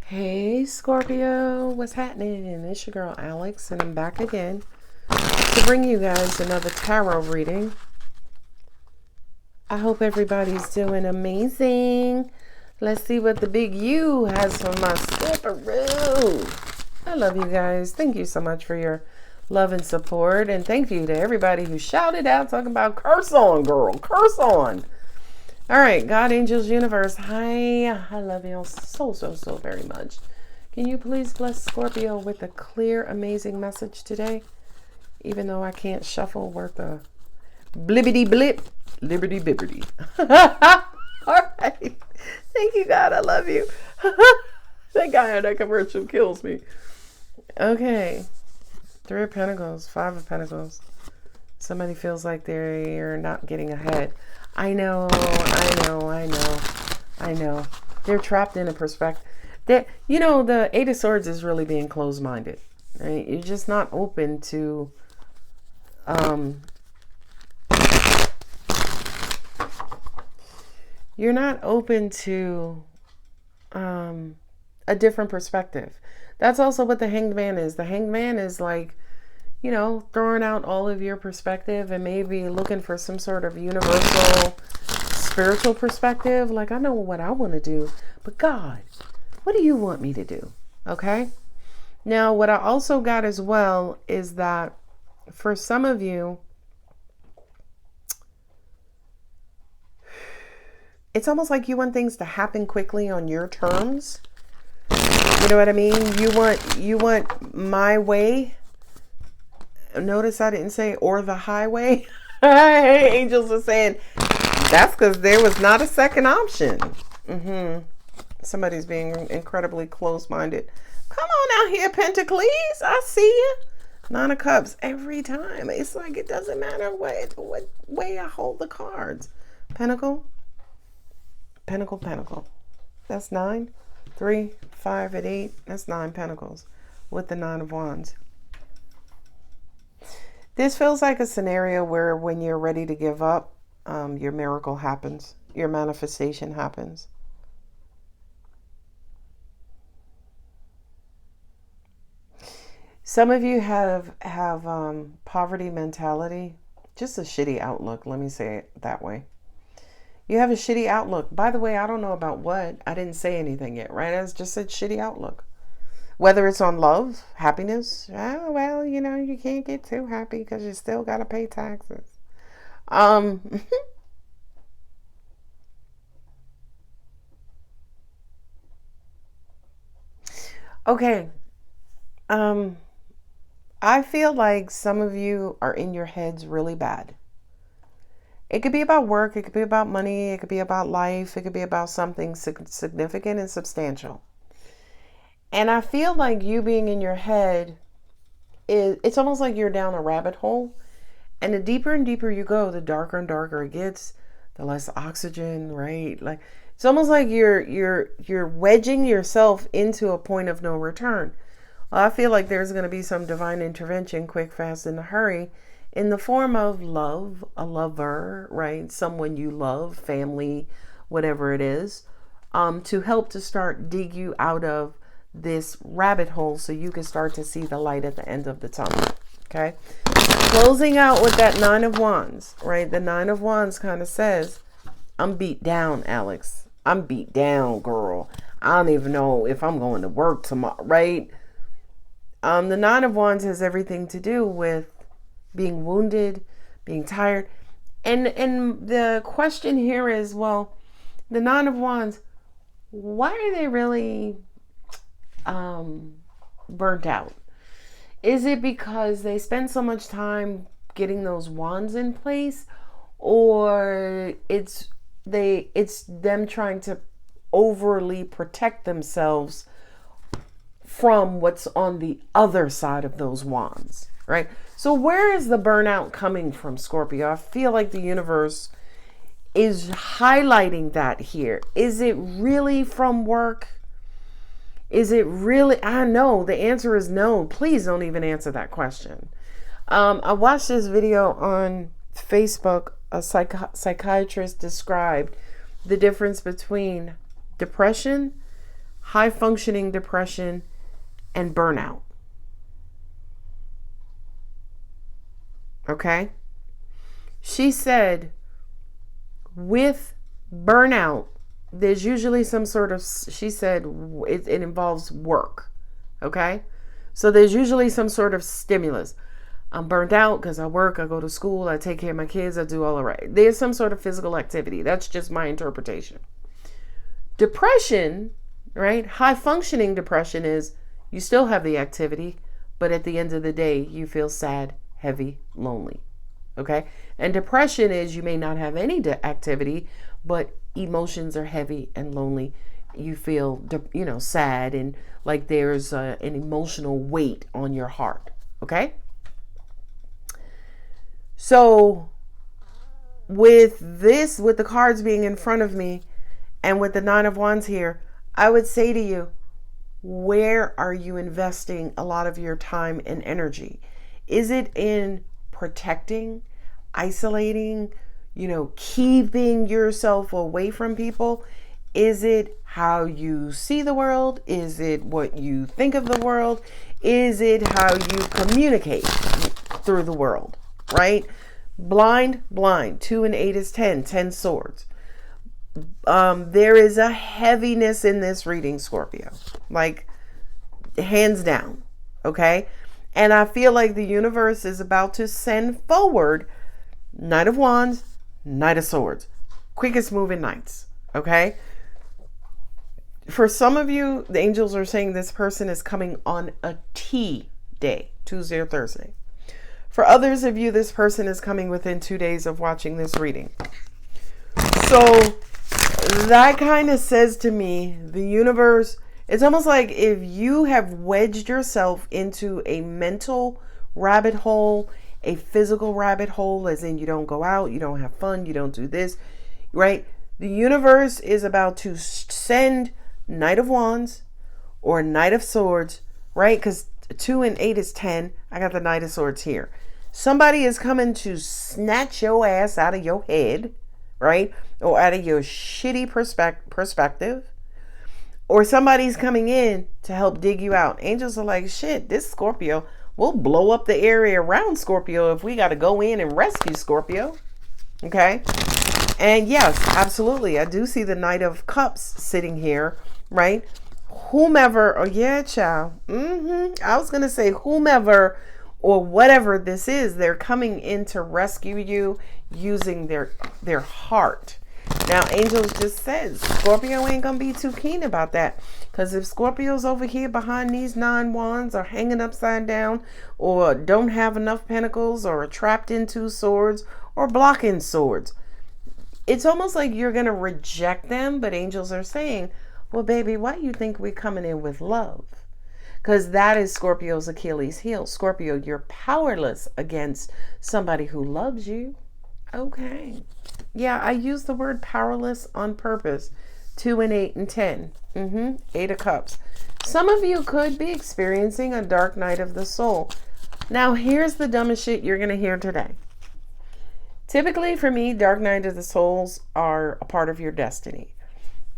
Hey Scorpio, what's happening? It's your girl Alex, and I'm back again to bring you guys another tarot reading. I hope everybody's doing amazing. Let's see what the big U has for my Scorpio. I love you guys. Thank you so much for your love and support, and thank you to everybody who shouted out talking about curse on, girl, curse on. All right, God, angels, universe, hi. I love you all so very much. Can you please bless Scorpio with a clear, amazing message today? Even though I can't shuffle worth a blibbity blip, liberty bibbity. All right. Thank you, God. I love you. That guy on that commercial kills me. Okay. 3 of Pentacles, 5 of Pentacles. Somebody feels like they're not getting ahead. I know. They're trapped in a perspective. The 8 of Swords is really being closed-minded, right? You're just not open to, you're not open to, a different perspective. That's also what the Hanged Man is. The Hanged Man is like, throwing out all of your perspective and maybe looking for some sort of universal spiritual perspective. Like, I know what I want to do, but God, what do you want me to do? Okay. Now, what I also got as well is that for some of you, it's almost like you want things to happen quickly on your terms. You know what I mean? You want my way. Notice I didn't say or the highway. Angels are saying that's because there was not a second option. Somebody's being incredibly close-minded. Come on out here, Pentacles. I see you. 9 of Cups every time. It's like it doesn't matter what way I hold the cards. Pentacle. That's 9. 3, 5, and 8. That's 9 Pentacles with the 9 of Wands. This feels like a scenario where when you're ready to give up, your miracle happens. Your manifestation happens. Some of you have poverty mentality. Just a shitty outlook. Let me say it that way. You have a shitty outlook. By the way, I don't know about what. I didn't say anything yet, right? I just said shitty outlook. Whether it's on love, happiness, well, you can't get too happy because you still got to pay taxes. Okay. I feel like some of you are in your heads really bad. It could be about work. It could be about money. It could be about life. It could be about something significant and substantial. And I feel like you being in your head, it's almost like you're down a rabbit hole. And the deeper and deeper you go, the darker and darker it gets, the less oxygen, right? Like it's almost like you're wedging yourself into a point of no return. Well, I feel like there's going to be some divine intervention, quick, fast, in a hurry, in the form of love, a lover, right? Someone you love, family, whatever it is, to help to start dig you out of this rabbit hole so you can start to see the light at the end of the tunnel. Okay, closing out with that 9 of Wands, right? The 9 of Wands kind of says, I'm beat down, Alex. I'm beat down, girl. I don't even know if I'm going to work tomorrow, right? The 9 of Wands has everything to do with being wounded, being tired. And the question here is, well, the 9 of Wands, why are they really burnt out? Is it because they spend so much time getting those wands in place, or it's them trying to overly protect themselves from what's on the other side of those wands, right? So where is the burnout coming from, Scorpio? I feel like the universe is highlighting that here. Is it really from work? Is it really? I know the answer is no. Please don't even answer that question. I watched this video on Facebook. A psychiatrist described the difference between depression, high functioning depression, and burnout. Okay? She said with burnout, there's usually some sort of, she said it involves work. Okay? So there's usually some sort of stimulus. I'm burnt out because I work, I go to school, I take care of my kids, I do all the right. There's some sort of physical activity. That's just my interpretation. Depression, right? High functioning depression is you still have the activity, but at the end of the day, you feel sad, heavy, lonely. Okay? And depression is you may not have any activity, but emotions are heavy and lonely. You feel, sad and like there's an emotional weight on your heart. Okay? So with the cards being in front of me and with the 9 of Wands here, I would say to you, where are you investing a lot of your time and energy? Is it in protecting, isolating, keeping yourself away from people? Is it how you see the world? Is it what you think of the world? Is it how you communicate through the world? Right? Blind. 2 and 8 is 10 swords. There is a heaviness in this reading, Scorpio, like hands down. Okay. And I feel like the universe is about to send forward Knight of Wands, Knight of Swords, quickest moving knights. Okay. For some of you, the angels are saying this person is coming on a T day, Tuesday or Thursday. For others of you, this person is coming within 2 days of watching this reading. So that kind of says to me, the universe, it's almost like if you have wedged yourself into a mental rabbit hole, a physical rabbit hole, as in you don't go out, you don't have fun, you don't do this, right? The universe is about to send Knight of Wands or Knight of Swords, right? Because 2 and 8 is 10. I got the Knight of Swords here. Somebody is coming to snatch your ass out of your head, right? Or out of your shitty perspective. Or somebody's coming in to help dig you out. Angels are like, shit, this Scorpio, we'll blow up the area around Scorpio if we got to go in and rescue Scorpio. Okay? And yes, absolutely. I do see the Knight of Cups sitting here, right? Whomever, oh yeah, child. I was going to say whomever or whatever this is, they're coming in to rescue you using their heart. Now, angels just said Scorpio ain't going to be too keen about that. Because if Scorpio's over here behind these 9 wands or hanging upside down or don't have enough pentacles or are trapped in 2 swords or blocking swords, it's almost like you're going to reject them. But angels are saying, well, baby, why do you think we're coming in with love? Because that is Scorpio's Achilles heel. Scorpio, you're powerless against somebody who loves you. Okay. Yeah, I use the word powerless on purpose. 2 and 8 and 10. 8 of Cups. Some of you could be experiencing a dark night of the soul. Now, here's the dumbest shit you're going to hear today. Typically, for me, dark night of the souls are a part of your destiny.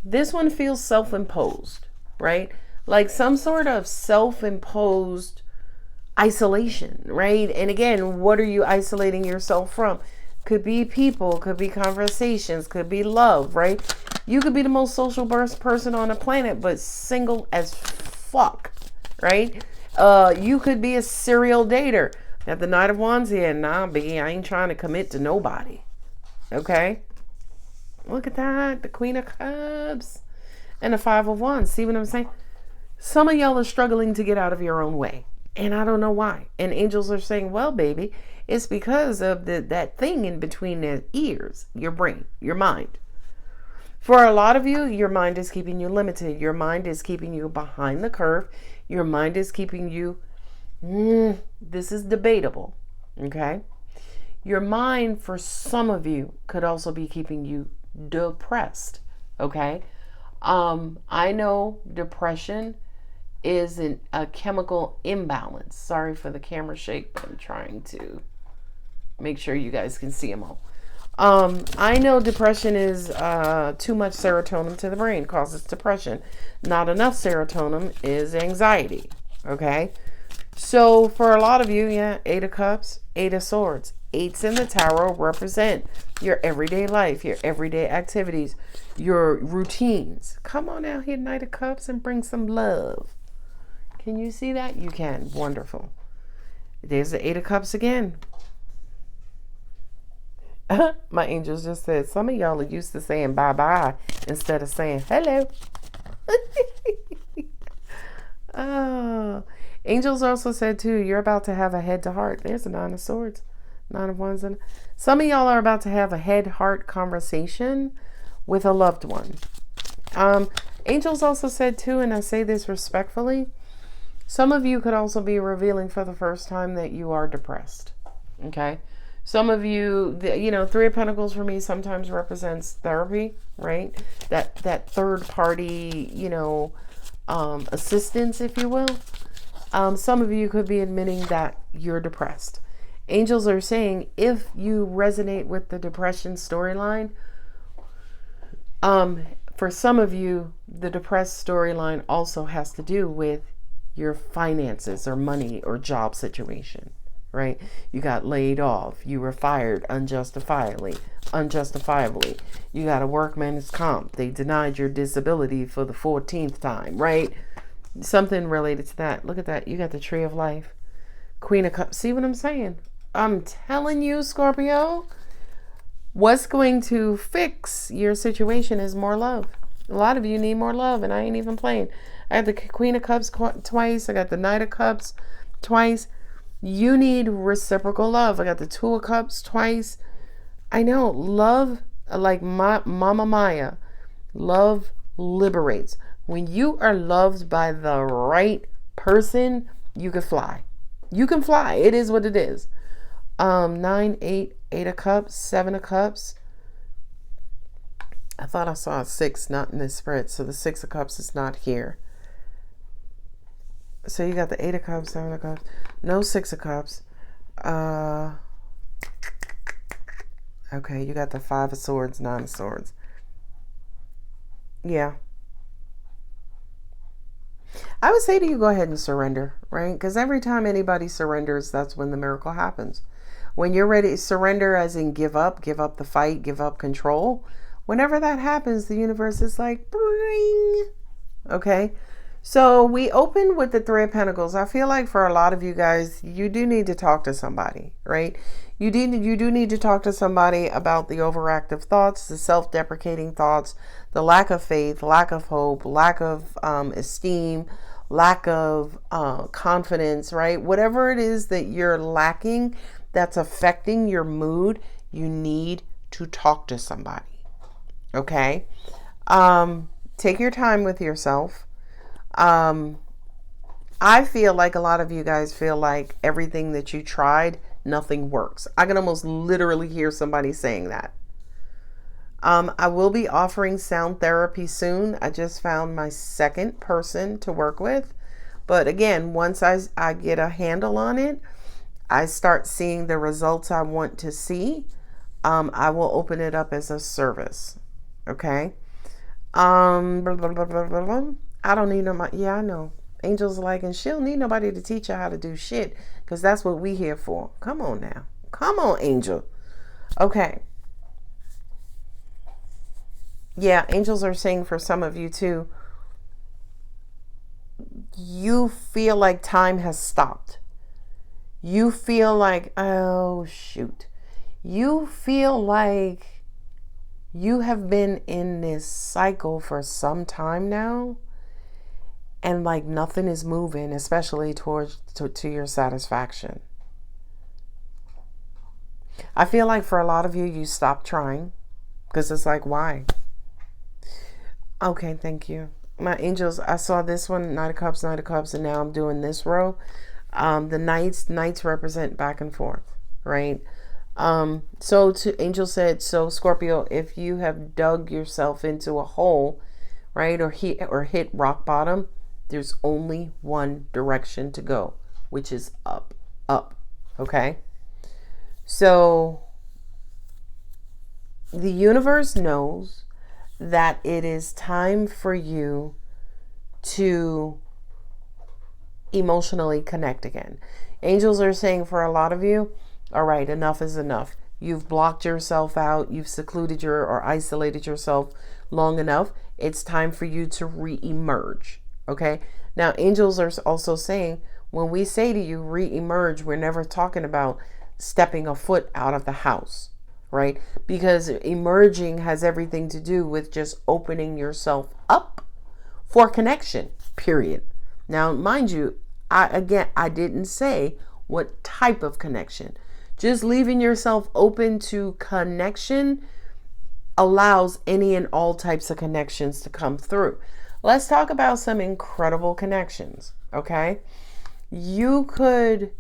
This one feels self-imposed, right? Like some sort of self-imposed isolation, right? And again, what are you isolating yourself from? Could be people, could be conversations, could be love, right? You could be the most social person on the planet, but single as fuck, right? You could be a serial dater. Got the Knight of Wands here. Nah, B, I ain't trying to commit to nobody. Okay? Look at that. The Queen of Cups. And the 5 of Wands. See what I'm saying? Some of y'all are struggling to get out of your own way. And I don't know why. And angels are saying, well, baby, it's because of that thing in between their ears, your brain, your mind. For a lot of you, your mind is keeping you limited. Your mind is keeping you behind the curve. Your mind is keeping you, this is debatable, okay? Your mind, for some of you, could also be keeping you depressed, okay? I know depression is a chemical imbalance. Sorry for the camera shake, but I'm trying to make sure you guys can see them all. I know depression is too much serotonin to the brain causes depression. Not enough serotonin is anxiety. Okay. So for a lot of you, yeah, Eight of Cups, Eight of Swords. Eights in the tarot represent your everyday life, your everyday activities, your routines. Come on out here, Knight of Cups, and bring some love. Can you see that? You can. Wonderful. There's the Eight of Cups again. My angels just said, some of y'all are used to saying bye-bye instead of saying hello. Oh. Angels also said, too, you're about to have a head-to-heart. There's a Nine of Swords. Nine of Wands. And some of y'all are about to have a head-heart conversation with a loved one. Angels also said, too, and I say this respectfully, some of you could also be revealing for the first time that you are depressed. Okay? Some of you, Three of Pentacles for me sometimes represents therapy, right? That third party, assistance, if you will. Some of you could be admitting that you're depressed. Angels are saying if you resonate with the depression storyline, for some of you, the depressed storyline also has to do with your finances or money or job situation, right? You got laid off. You were fired unjustifiably. You got a workman's comp. They denied your disability for the 14th time, right? Something related to that. Look at that. You got the Tree of Life. Queen of Cups. See what I'm saying? I'm telling you, Scorpio, what's going to fix your situation is more love. A lot of you need more love, and I ain't even playing. I got the Queen of Cups twice. I got the Knight of Cups twice. You need reciprocal love. I got the Two of Cups twice. I know. Love, like Mama Maya, love liberates. When you are loved by the right person, you can fly. You can fly. It is what it is. 9, 8, 8 of Cups, 7 of Cups. I thought I saw a 6 not in this spread, so the 6 of Cups is not here. So you got the 8 of Cups, 7 of Cups. No 6 of Cups. Okay, you got the 5 of Swords, 9 of Swords. Yeah. I would say to you, go ahead and surrender, right? Because every time anybody surrenders, that's when the miracle happens. When you're ready to surrender, as in give up the fight, give up control. Whenever that happens, the universe is like, bring. Okay? So we open with the Three of Pentacles. I feel like for a lot of you guys, you do need to talk to somebody, right? You do need to talk to somebody about the overactive thoughts, the self-deprecating thoughts, the lack of faith, lack of hope, lack of esteem, lack of confidence, right? Whatever it is that you're lacking that's affecting your mood, you need to talk to somebody. Okay? Take your time with yourself. I feel like a lot of you guys feel like everything that you tried, nothing works. I can almost literally hear somebody saying that. I will be offering sound therapy soon. I just found my second person to work with. But again, once I get a handle on it, I start seeing the results I want to see, I will open it up as a service. Okay? I don't need nobody. Yeah, I know. Angels are like, and she don't need nobody to teach her how to do shit, because that's what we here for. Come on now. Come on, Angel. Okay. Yeah, angels are saying for some of you too, you feel like time has stopped. You feel like, oh shoot. You feel like you have been in this cycle for some time now, and like nothing is moving, especially towards to your satisfaction. I feel like for a lot of you, you stopped trying because it's like, why? Okay, thank you. My angels, I saw this one, Knight of Cups, and now I'm doing this row. The knights represent back and forth, right? So Angel said, so Scorpio, if you have dug yourself into a hole, right, or hit rock bottom, there's only one direction to go, which is up, okay? So The universe knows that it is time for you to emotionally connect again. Angels are saying for a lot of you, all right, enough is enough. You've blocked yourself out. You've secluded or isolated yourself long enough. It's time for you to re-emerge. Okay. Now, angels are also saying when we say to you re-emerge, we're never talking about stepping a foot out of the house, right? Because emerging has everything to do with just opening yourself up for connection, period. Now, mind you, I didn't say what type of connection. Just leaving yourself open to connection allows any and all types of connections to come through. Let's talk about some incredible connections, okay? You could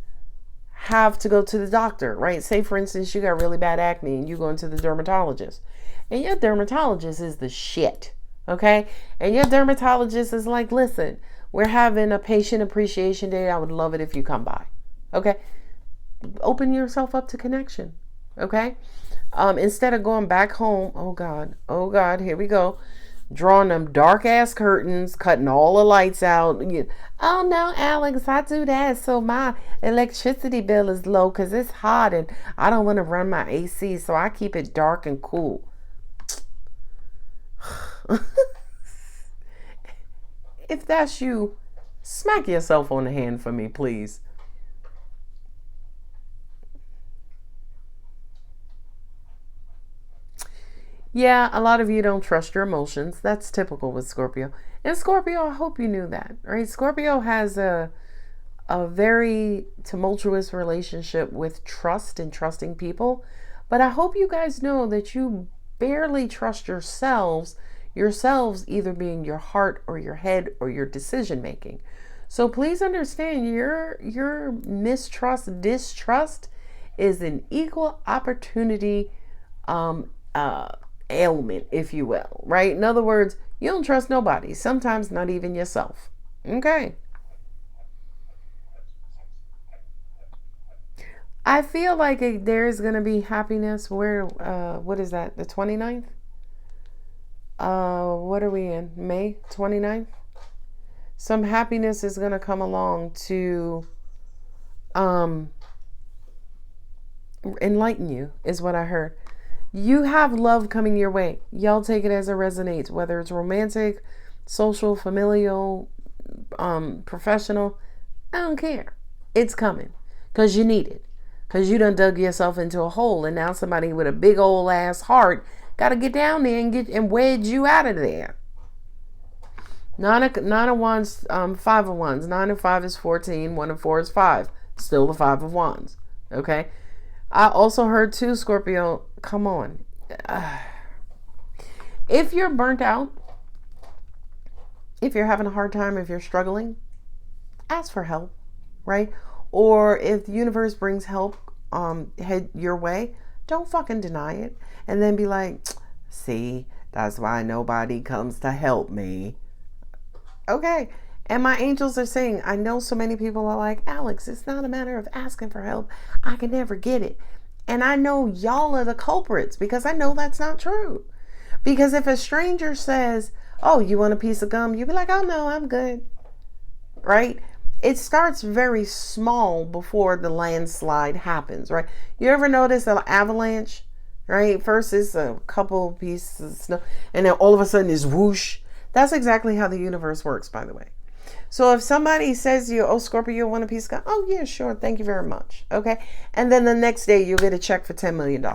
have to go to the doctor, right? Say, for instance, you got really bad acne and you go into the dermatologist. And your dermatologist is the shit, okay? And your dermatologist is like, listen, we're having a patient appreciation day. I would love it if you come by, okay? Open yourself up to connection, okay? Instead of going back home, oh God, here we go. Drawing them dark ass curtains, cutting all the lights out. Oh no, Alex, I do that so my electricity bill is low because it's hot and I don't want to run my AC, so I keep it dark and cool. If that's you, smack yourself on the hand for me, please. Yeah, a lot of you don't trust your emotions. That's typical with Scorpio. And Scorpio, I hope you knew that, right? Scorpio has a very tumultuous relationship with trust and trusting people. But I hope you guys know that you barely trust yourselves either being your heart or your head or your decision making. So please understand your distrust is an equal opportunity ailment, if you will, right? In other words, you don't trust nobody, sometimes not even yourself. Okay. I feel like there's going to be happiness where, what is that? The 29th? What are we in? May 29th? Some happiness is going to come along to, enlighten you, is what I heard. You have love coming your way. Y'all take it as it resonates, whether it's romantic, social, familial, professional. I don't care. It's coming because you need it. Because you done dug yourself into a hole and now somebody with a big old ass heart got to get down there and wedge you out of there. Nine of wands, 5 of wands. 9 and 5 is 14. 1 and 4 is 5. Still the 5 of wands. Okay. I also heard too, Scorpio, come on. If you're burnt out, if you're having a hard time, if you're struggling, ask for help, right? Or if the universe brings help head your way, don't fucking deny it. And then be like, see, that's why nobody comes to help me. Okay. And my angels are saying, I know so many people are like, Alex, it's not a matter of asking for help. I can never get it. And I know y'all are the culprits because I know that's not true. Because if a stranger says, oh, you want a piece of gum? You'll be like, oh, no, I'm good. Right? It starts very small before the landslide happens, right? You ever notice an avalanche, right? First it's a couple pieces of snow and then all of a sudden it's whoosh. That's exactly how the universe works, by the way. So if somebody says to you, oh, Scorpio, you want a piece of gum? Oh, yeah, sure. Thank you very much. Okay. And then the next day you'll get a check for $10 million.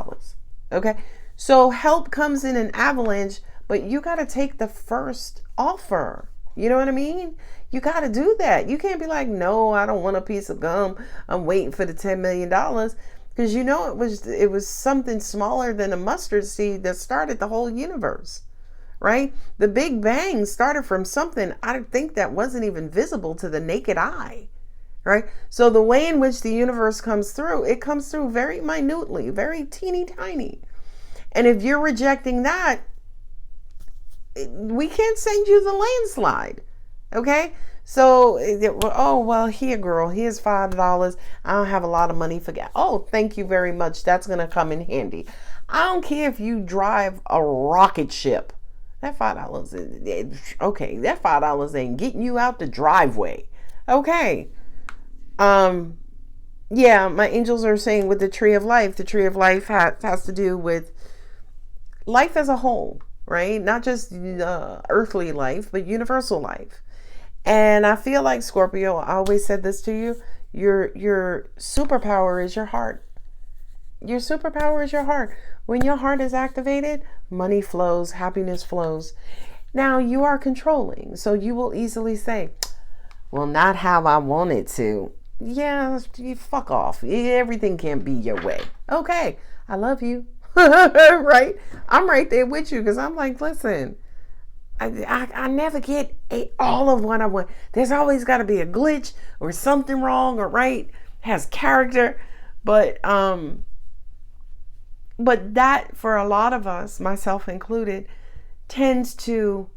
Okay. So help comes in an avalanche, but you got to take the first offer. You know what I mean? You got to do that. You can't be like, no, I don't want a piece of gum. I'm waiting for the $10 million. Because you know it was something smaller than a mustard seed that started the whole universe. Right? The Big Bang started from something I think that wasn't even visible to the naked eye. Right? So the way in which the universe comes through, it comes through very minutely, very teeny tiny. And if you're rejecting that, we can't send you the landslide. Okay? So, oh, well, here, girl, here's $5. I don't have a lot of money for gas. Oh, thank you very much. That's going to come in handy. I don't care if you drive a rocket ship. That $5, okay, that $5 ain't getting you out the driveway. Okay. Yeah, my angels are saying with the tree of life has to do with life as a whole, right? Not just earthly life, but universal life. And I feel like, Scorpio, I always said this to you, your superpower is your heart. Your superpower is your heart. When your heart is activated, money flows, happiness flows. Now, you are controlling, so you will easily say, well, not how I want it to. Yeah, fuck off. Everything can't be your way. Okay, I love you. Right? I'm right there with you because I'm like, listen, I never get all of what I want. There's always got to be a glitch or something wrong or right. Has character. But that for a lot of us, myself included, tends to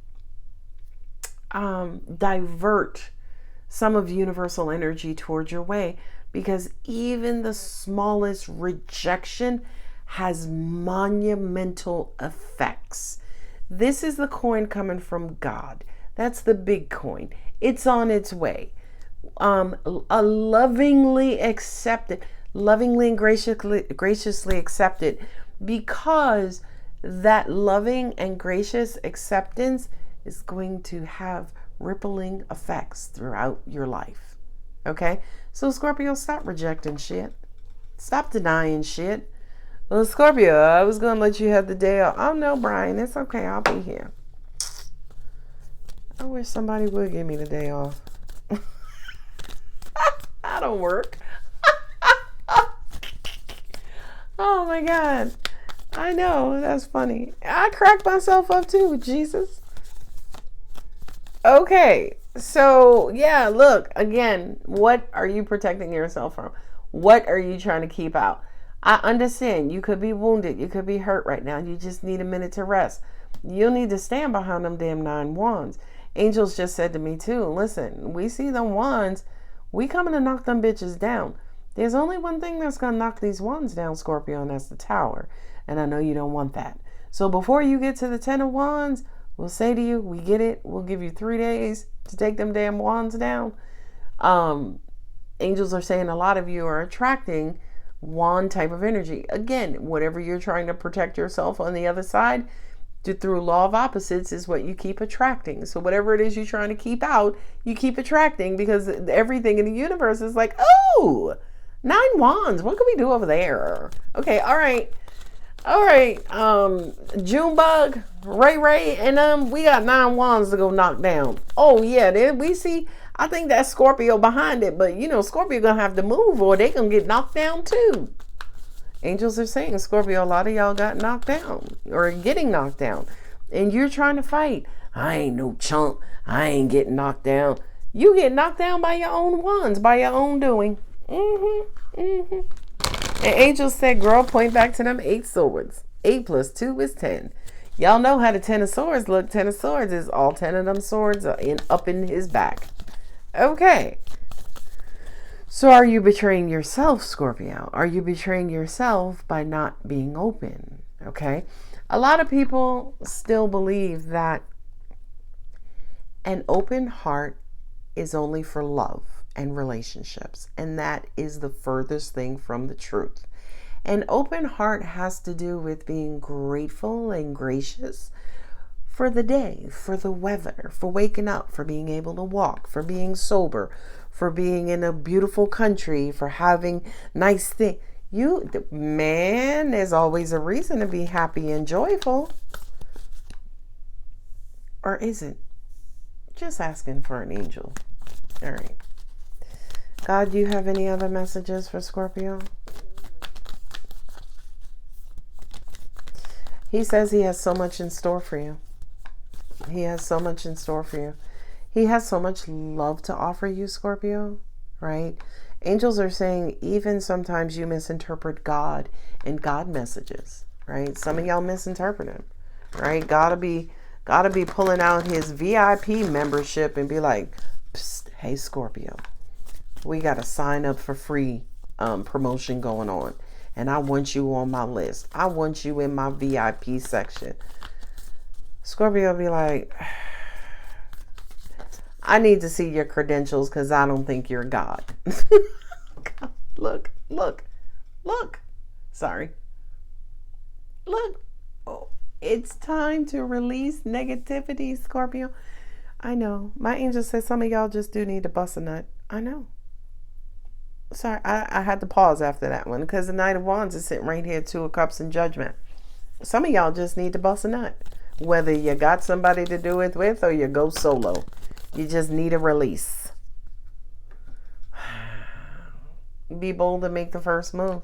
divert some of universal energy towards your way, because even the smallest rejection has monumental effects. This is the coin coming from God. That's the big coin. It's on its way. A lovingly accepted, lovingly and graciously accepted, because that loving and gracious acceptance is going to have rippling effects throughout your life. Okay? So Scorpio, stop rejecting shit. Stop denying shit. Well, Scorpio, I was going to let you have the day off. Oh, no, Brian, it's okay. I'll be here. I wish somebody would give me the day off. I don't work. Oh, my God. I know. That's funny. I cracked myself up, too. Jesus. Okay. So, yeah, look. Again, what are you protecting yourself from? What are you trying to keep out? I understand you could be wounded. You could be hurt right now. You just need a minute to rest. You'll need to stand behind them damn 9 wands. Angels just said to me too, listen, we see them wands. We coming to knock them bitches down. There's only one thing that's going to knock these wands down, Scorpio, and that's the Tower. And I know you don't want that. So before you get to the 10 of wands, we'll say to you, we get it. We'll give you 3 days to take them damn wands down. Angels are saying a lot of you are attracting wand type of energy. Again, whatever you're trying to protect yourself on the other side, through law of opposites, is what you keep attracting. So whatever it is you're trying to keep out, you keep attracting, because everything in the universe is like, oh, 9 wands. What can we do over there? Okay, all right. Junebug, Ray, and we got 9 wands to go knock down. Oh yeah, then we see. I think that's Scorpio behind it, but Scorpio gonna have to move or they gonna get knocked down too. Angels are saying, Scorpio, a lot of y'all got knocked down or getting knocked down, and you're trying to fight. I ain't no chump. I ain't getting knocked down. You get knocked down by your own ones, by your own doing. And angels said, girl, point back to them 8 swords. 8 plus 2 is 10. Y'all know how the 10 of swords look. 10 of swords is all 10 of them swords are up in his back. Okay. So are you betraying yourself, Scorpio? Are you betraying yourself by not being open? Okay. A lot of people still believe that an open heart is only for love and relationships, and that is the furthest thing from the truth. An open heart has to do with being grateful and gracious for the day, for the weather, for waking up, for being able to walk, for being sober, for being in a beautiful country, for having nice things. There's always a reason to be happy and joyful. Or isn't? Just asking for an angel. All right. God, do you have any other messages for Scorpio? He says he has so much in store for you. He has so much in store for you. He has so much love to offer you, Scorpio, right? Angels are saying even sometimes you misinterpret God and God messages, right? Some of y'all misinterpret him, right? God Gotta be pulling out his VIP membership and be like, psst, hey Scorpio, we got a sign up for free promotion going on. And I want you on my list. I want you in my VIP section. Scorpio be like, I need to see your credentials because I don't think you're God. Look. Sorry. Look. Oh, it's time to release negativity, Scorpio. I know. My angel says some of y'all just do need to bust a nut. I know. Sorry, I had to pause after that one because the Knight of Wands is sitting right here, Two of Cups and Judgment. Some of y'all just need to bust a nut. Whether you got somebody to do it with or you go solo. You just need a release. Be bold and make the first move.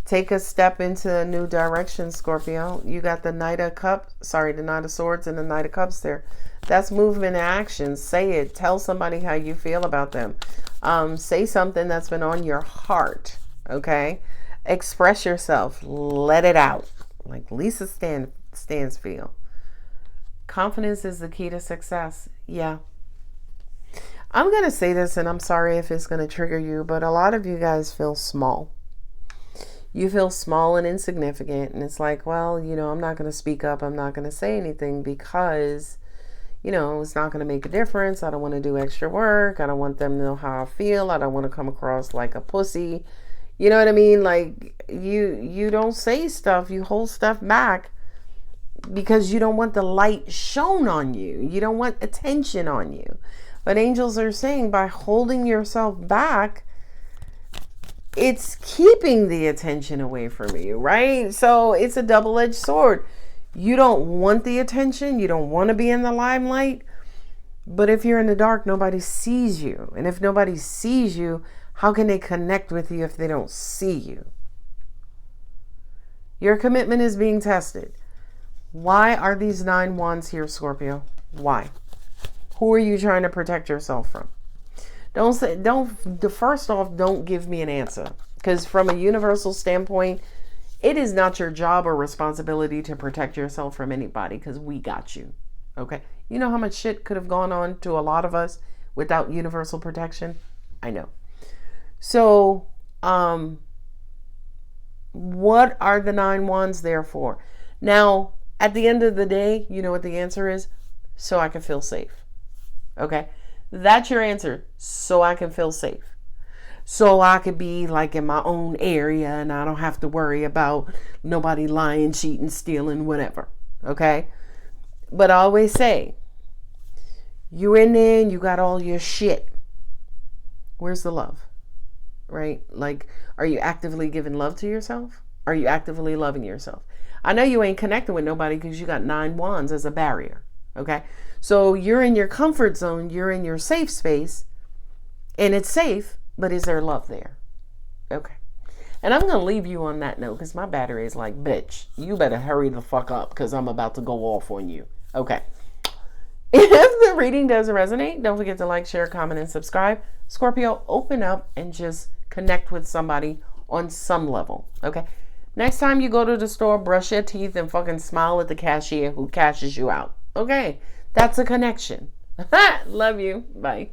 Take a step into a new direction, Scorpio. You got the Knight of Swords and the Knight of Cups there. That's movement and action. Say it. Tell somebody how you feel about them. Say something that's been on your heart. Okay? Express yourself. Let it out. Like Lisa Stansfield. Confidence is the key to success. Yeah. I'm going to say this, and I'm sorry if it's going to trigger you, but a lot of you guys feel small. You feel small and insignificant, and it's like, well, I'm not going to speak up. I'm not going to say anything because, it's not going to make a difference. I don't want to do extra work. I don't want them to know how I feel. I don't want to come across like a pussy. You know what I mean? Like, you don't say stuff. You hold stuff back because you don't want the light shown on you. You don't want attention on you. But angels are saying by holding yourself back, it's keeping the attention away from you, right? So it's a double-edged sword. You don't want the attention. You don't want to be in the limelight. But if you're in the dark, nobody sees you. And if nobody sees you, how can they connect with you if they don't see you? Your commitment is being tested. Why are these 9 wands here, Scorpio? Why? Who are you trying to protect yourself from? First off, don't give me an answer. Because from a universal standpoint, it is not your job or responsibility to protect yourself from anybody because we got you. Okay? You know how much shit could have gone on to a lot of us without universal protection? I know. So, what are the 9 wands there for? Now, at the end of the day, you know what the answer is? So I can feel safe. Okay? That's your answer. So I can feel safe. So I could be like in my own area and I don't have to worry about nobody lying, cheating, stealing, whatever. Okay? But I always say, you're in there and you got all your shit. Where's the love? Right? Like, are you actively giving love to yourself? Are you actively loving yourself? I know you ain't connecting with nobody because you got 9 wands as a barrier. Okay? So you're in your comfort zone. You're in your safe space. And it's safe. But is there love there? Okay. And I'm going to leave you on that note because my battery is like, bitch, you better hurry the fuck up because I'm about to go off on you. Okay. If the reading does resonate, don't forget to like, share, comment, and subscribe. Scorpio, open up and just connect with somebody on some level. Okay. Next time you go to the store, brush your teeth and fucking smile at the cashier who cashes you out. Okay. That's a connection. Love you. Bye.